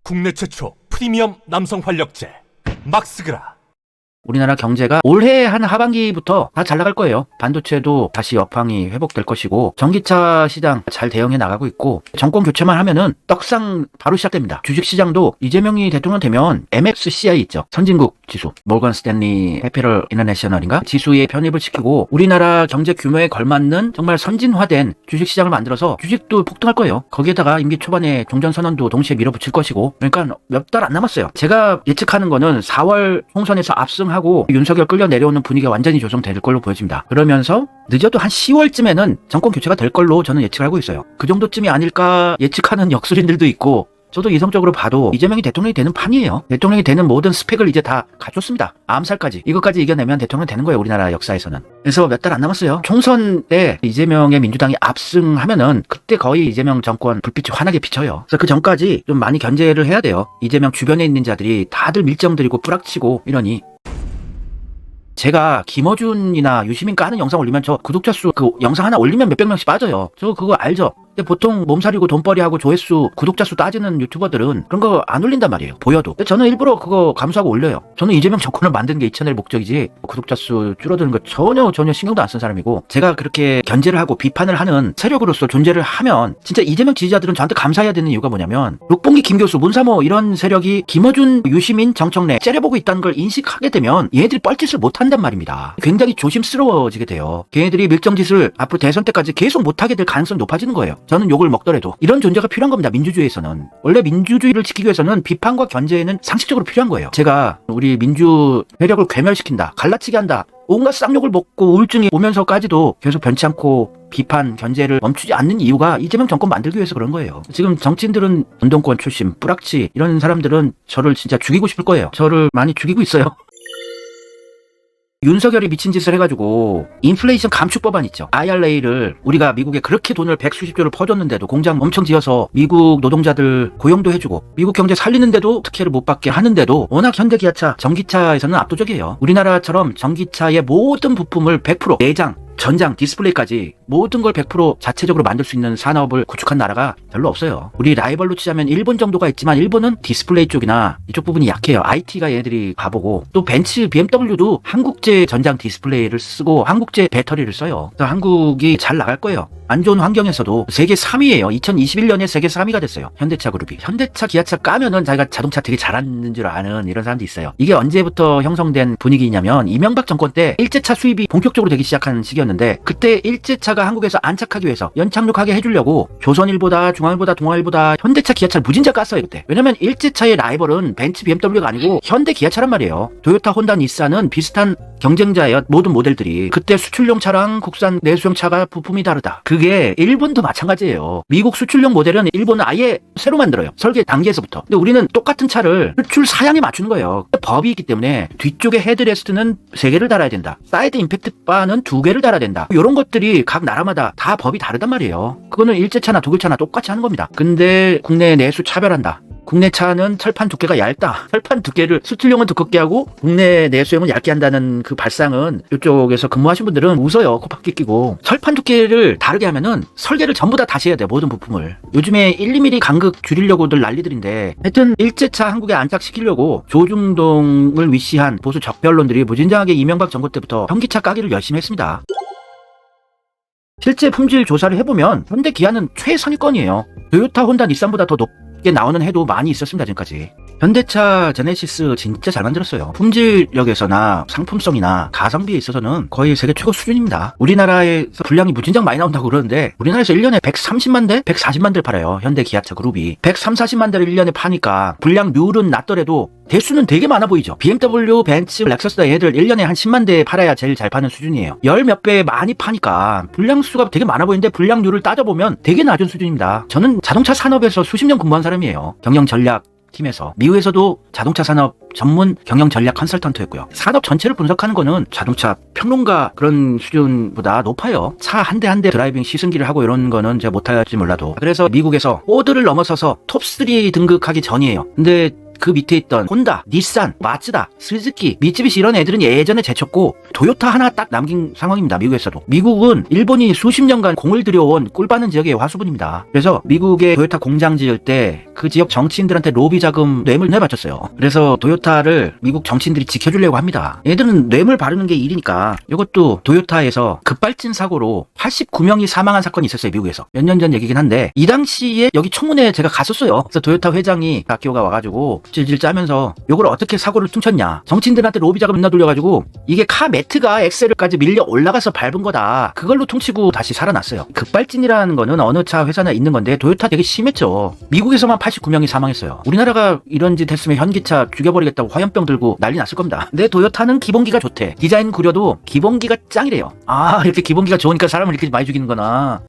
국내 최초 프리미엄 남성 활력제 막스그라. 우리나라 경제가 올해 한 하반기부터 다 잘 나갈 거예요. 반도체도 다시 업황이 회복될 것이고 전기차 시장 잘 대응해 나가고 있고 정권 교체만 하면은 떡상 바로 시작됩니다. 주식시장도 이재명이 대통령 되면 MSCI 있죠. 선진국 지수, 몰건 스탠리 해피럴 인터내셔널인가 지수에 편입을 시키고 우리나라 경제 규모에 걸맞는 정말 선진화된 주식시장을 만들어서 주식도 폭등할 거예요. 거기에다가 임기 초반에 종전선언도 동시에 밀어붙일 것이고 그러니까 몇 달 안 남았어요. 제가 예측하는 거는 4월 총선에서 압승하고 윤석열 끌려 내려오는 분위기가 완전히 조성될 걸로 보여집니다. 그러면서 늦어도 한 10월쯤에는 정권 교체가 될 걸로 저는 예측을 하고 있어요. 그 정도쯤이 아닐까 예측하는 역술인들도 있고 저도 이성적으로 봐도 이재명이 대통령이 되는 판이에요. 대통령이 되는 모든 스펙을 이제 다 갖췄습니다. 암살까지. 이것까지 이겨내면 대통령 되는 거예요. 우리나라 역사에서는. 그래서 몇 달 안 남았어요. 총선 때 이재명의 민주당이 압승하면은 그때 거의 이재명 정권 불빛이 환하게 비쳐요. 그래서 그 전까지 좀 많이 견제를 해야 돼요. 이재명 주변에 있는 자들이 다들 밀정 들이고 뿌락치고 이러니. 제가 김어준이나 유시민 까는 영상 올리면 저 구독자 수 그 영상 하나 올리면 몇백 명씩 빠져요. 저 그거 알죠? 근데 보통 몸살이고 돈벌이하고 조회수, 구독자 수 따지는 유튜버들은 그런 거 안 올린단 말이에요. 보여도. 근데 저는 일부러 그거 감수하고 올려요. 저는 이재명 정권을 만드는 게 이 채널의 목적이지 구독자 수 줄어드는 거 전혀 신경도 안 쓴 사람이고 제가 그렇게 견제를 하고 비판을 하는 세력으로서 존재를 하면 진짜 이재명 지지자들은 저한테 감사해야 되는 이유가 뭐냐면 룩봉기 김교수, 문사모 이런 세력이 김어준, 유시민, 정청래 째려보고 있다는 걸 인식하게 되면 얘네들이 뻘짓을 못한단 말입니다. 굉장히 조심스러워지게 돼요. 걔네들이 밀정짓을 앞으로 대선 때까지 계속 못하게 될 가능성이 높아지는 거예요. 저는 욕을 먹더라도 이런 존재가 필요한 겁니다. 민주주의에서는. 원래 민주주의를 지키기 위해서는 비판과 견제는 상식적으로 필요한 거예요. 제가 우리 민주 세력을 괴멸시킨다, 갈라치게 한다, 온갖 쌍욕을 먹고 우울증이 오면서까지도 계속 변치 않고 비판, 견제를 멈추지 않는 이유가 이재명 정권 만들기 위해서 그런 거예요. 지금 정치인들은 운동권 출신, 뿌락치 이런 사람들은 저를 진짜 죽이고 싶을 거예요. 저를 많이 죽이고 있어요. 윤석열이 미친 짓을 해가지고 인플레이션 감축 법안 있죠. IRA를 우리가 미국에 그렇게 돈을 백수십조를 퍼줬는데도 공장 엄청 지어서 미국 노동자들 고용도 해주고 미국 경제 살리는데도 특혜를 못 받게 하는데도 워낙 현대기아차, 전기차에서는 압도적이에요. 우리나라처럼 전기차의 모든 부품을 100% 내장, 전장, 디스플레이까지 모든 걸 100% 자체적으로 만들 수 있는 산업을 구축한 나라가 별로 없어요. 우리 라이벌로 치자면 일본 정도가 있지만 일본은 디스플레이 쪽이나 이쪽 부분이 약해요. IT가 얘네들이 바보고 또 벤츠, BMW도 한국제 전장 디스플레이를 쓰고 한국제 배터리를 써요. 그래서 한국이 잘 나갈 거예요. 안 좋은 환경에서도 세계 3위예요. 2021년에 세계 3위가 됐어요. 현대차 그룹이. 현대차, 기아차 까면은 자기가 자동차 되게 잘하는 줄 아는 이런 사람도 있어요. 이게 언제부터 형성된 분위기냐면 이명박 정권 때 일제차 수입이 본격적으로 되기 시작한 시기였는데 그때 일제차가 한국에서 안착하기 위해서 연착륙하게 해주려고 조선일보다 중앙일보다 동아일보다 현대차, 기아차를 무진장 깠어요 그때. 왜냐면 일제차의 라이벌은 벤츠, BMW가 아니고 현대, 기아차란 말이에요. 토요타, 혼다, 닛산은 비슷한 경쟁자예요. 모든 모델들이. 그때 수출용 차랑 국산 내수용 차가 부품이 다르다. 그게 일본도 마찬가지예요. 미국 수출용 모델은 일본은 아예 새로 만들어요. 설계 단계에서부터. 근데 우리는 똑같은 차를 수출 사양에 맞추는 거예요. 법이 있기 때문에 뒤쪽에 헤드레스트는 3개를 달아야 된다. 사이드 임팩트 바는 2개를 달아야 된다. 이런 것들이 각 나라마다 다 법이 다르단 말이에요. 그거는 일제차나 독일차나 똑같이 하는 겁니다. 근데 국내 내수 차별한다. 국내 차는 철판 두께가 얇다. 철판 두께를 수출용은 두껍게 하고 국내 내수용은 얇게 한다는 그 발상은 이쪽에서 근무하신 분들은 웃어요. 콧바퀴 끼고. 철판 두께를 다르게 하면은 설계를 전부 다 다시 해야 돼요. 모든 부품을. 요즘에 1, 2mm 간극 줄이려고들 난리들인데 하여튼 일제차 한국에 안착시키려고 조중동을 위시한 보수 적별론들이 무진장하게 이명박 정권 때부터 현기차 까기를 열심히 했습니다. 실제 품질 조사를 해보면 현대, 기아는 최상위권이에요. 토요타, 혼다, 닛산보다 더 높게 나오는 해도 많이 있었습니다. 지금까지. 현대차 제네시스 진짜 잘 만들었어요. 품질력에서나 상품성이나 가성비에 있어서는 거의 세계 최고 수준입니다. 우리나라에서 분량이 무진장 많이 나온다고 그러는데 우리나라에서 1년에 130만 대, 140만 대를 팔아요. 현대, 기아차 그룹이. 130, 40만 대를 1년에 파니까 분량률은 낮더라도 대수는 되게 많아 보이죠. BMW, 벤츠, 렉서스다 얘들 1년에 한 10만 대 팔아야 제일 잘 파는 수준이에요. 열 몇 배 많이 파니까 분량수가 되게 많아 보이는데 분량률을 따져보면 되게 낮은 수준입니다. 저는 자동차 산업에서 수십 년 근무한 사람이에요. 경영 전략 팀에서. 미국에서도 자동차 산업 전문 경영 전략 컨설턴트였고요. 산업 전체를 분석하는 거는 자동차 평론가 그런 수준보다 높아요. 차 한 대 한 대 드라이빙 시승기를 하고 이런 거는 제가 못할지 몰라도. 그래서 미국에서 포드를 넘어서서 톱3 등극하기 전이에요. 근데 그 밑에 있던 혼다, 닛산, 마츠다, 스즈키, 미쯔비시 이런 애들은 예전에 제쳤고 도요타 하나 딱 남긴 상황입니다. 미국에서도. 미국은 일본이 수십 년간 공을 들여온 꿀빠는 지역의 화수분입니다. 그래서 미국의 도요타 공장 지을 때 그 지역 정치인들한테 로비 자금 뇌물 내바쳤어요. 그래서 도요타를 미국 정치인들이 지켜주려고 합니다. 얘들은 뇌물 바르는 게 일이니까. 이것도 도요타에서 급발진 사고로 89명이 사망한 사건이 있었어요. 미국에서. 몇 년 전 얘기긴 한데 이 당시에 여기 청문회에 제가 갔었어요. 그래서 도요타 회장이 아키오가 와가지고 질질 짜면서 이걸 어떻게 사고를 퉁쳤냐. 정치인들한테 로비 자금 있나 돌려가지고 이게 카 매트가 엑셀까지 밀려 올라가서 밟은 거다. 그걸로 퉁치고 다시 살아났어요. 급발진이라는 거는 어느 차 회사나 있는 건데 도요타 되게 심했죠. 미국에서만 89명이 사망했어요. 우리나라가 이런 짓 했으면 현기차 죽여버리겠다고 화염병 들고 난리 났을 겁니다. 근데 도요타는 기본기가 좋대. 디자인 구려도 기본기가 짱이래요. 아, 이렇게 기본기가 좋으니까 사람을 이렇게 많이 죽이는 거나.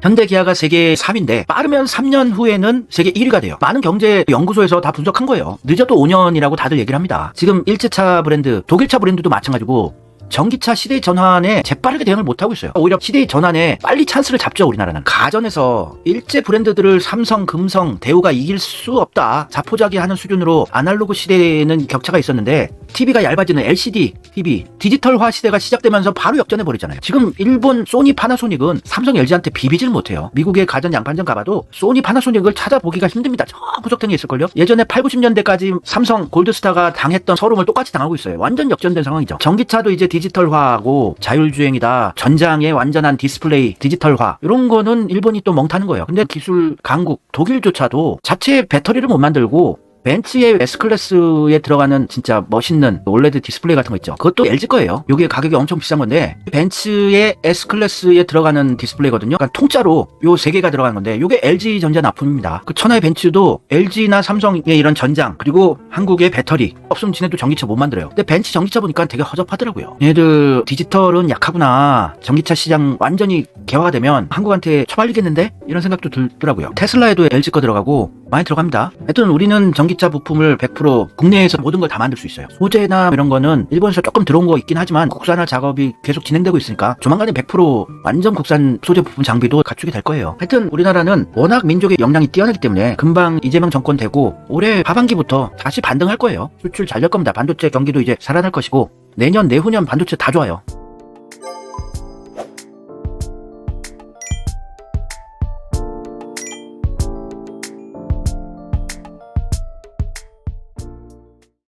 현대 기아가 세계 3위인데 빠르면 3년 후에는 세계 1위가 돼요. 많은 경제 연구소에서 다 분석한 거예요. 늦어도 5년이라고 다들 얘기를 합니다. 지금 일제차 브랜드, 독일차 브랜드도 마찬가지고 전기차 시대의 전환에 재빠르게 대응을 못하고 있어요. 오히려 시대의 전환에 빨리 찬스를 잡죠. 우리나라는. 가전에서 일제 브랜드들을 삼성, 금성, 대우가 이길 수 없다. 자포자기하는 수준으로 아날로그 시대에는 격차가 있었는데 TV가 얇아지는 LCD TV, 디지털화 시대가 시작되면서 바로 역전해버리잖아요. 지금 일본 소니 파나소닉은 삼성 LG한테 비비질 못해요. 미국의 가전 양판점 가봐도 소니 파나소닉을 찾아보기가 힘듭니다. 저 구석탱이 있을걸요? 예전에 8, 90년대까지 삼성 골드스타가 당했던 서름을 똑같이 당하고 있어요. 완전 역전된 상황이죠. 전기차도 이제 디지털화하고 자율주행이다. 전장의 완전한 디스플레이 디지털화. 이런 거는 일본이 또 멍타는 거예요. 근데 기술 강국 독일조차도 자체 배터리를 못 만들고 벤츠의 S클래스에 들어가는 진짜 멋있는 올레드 디스플레이 같은 거 있죠. 그것도 LG 거예요. 이게 가격이 엄청 비싼 건데 벤츠의 S클래스에 들어가는 디스플레이거든요. 그러니까 통짜로 요 세 개가 들어가는 건데 이게 LG전자 납품입니다. 그 천하의 벤츠도 LG나 삼성의 이런 전장 그리고 한국의 배터리 없으면 지네도 전기차 못 만들어요. 근데 벤츠 전기차 보니까 되게 허접하더라고요. 얘들 디지털은 약하구나. 전기차 시장 완전히 개화가 되면 한국한테 처발리겠는데? 이런 생각도 들더라고요. 테슬라에도 LG 거 들어가고 많이 들어갑니다. 하여튼 우리는 전기차 부품을 100% 국내에서 모든 걸 다 만들 수 있어요. 소재나 이런 거는 일본에서 조금 들어온 거 있긴 하지만 국산화 작업이 계속 진행되고 있으니까 조만간에 100% 완전 국산 소재 부품 장비도 갖추게 될 거예요. 하여튼 우리나라는 워낙 민족의 역량이 뛰어나기 때문에 금방 이재명 정권 되고 올해 하반기부터 다시 반등할 거예요. 수출 잘 될 겁니다. 반도체 경기도 이제 살아날 것이고 내년 내후년 반도체 다 좋아요.